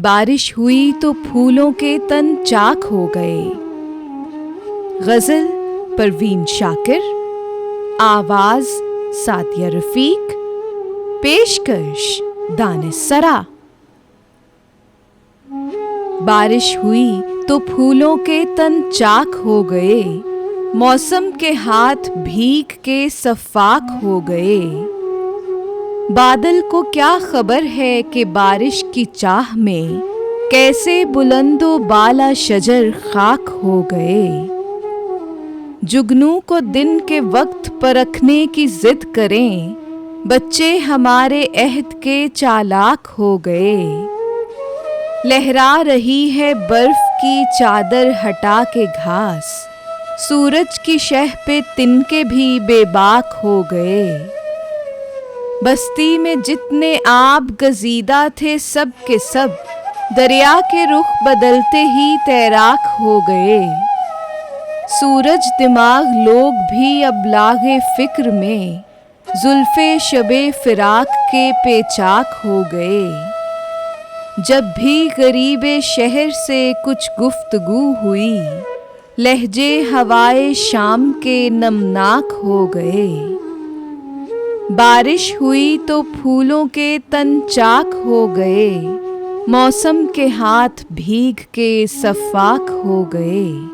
बारिश हुई तो फूलों के तन चाक हो गए। गजल परवीन शाकिर, आवाज सादिया रफीक, पेशकश दानिश-सरा। बारिश हुई तो फूलों के तन चाक हो गए, मौसम के हाथ भीग के सफाक हो गए। बादल को क्या खबर है कि बारिश की चाह में कैसे बुलंदो बाला शजर खाक हो गए। जुगनू को दिन के वक्त परखने की जिद करें, बच्चे हमारे अहद के चालाक हो गए। लहरा रही है बर्फ की चादर हटा के घास, सूरज की शह पे तिनके भी बेबाक हो गए। बस्ती में जितने आब गजीदा थे सब के सब, दरिया के रुख बदलते ही तैराक हो गए। सूरज दिमाग लोग भी अब लागे फिक्र में, जुल्फे शबे फिराक के पेचाक हो गए। जब भी गरीबे शहर से कुछ गुफ्तगू हुई, लहजे हवाए शाम के नमनाक हो गए। बारिश हुई तो फूलों के तन चाक हो गए, मौसम के हाथ भीग के सफाक हो गए।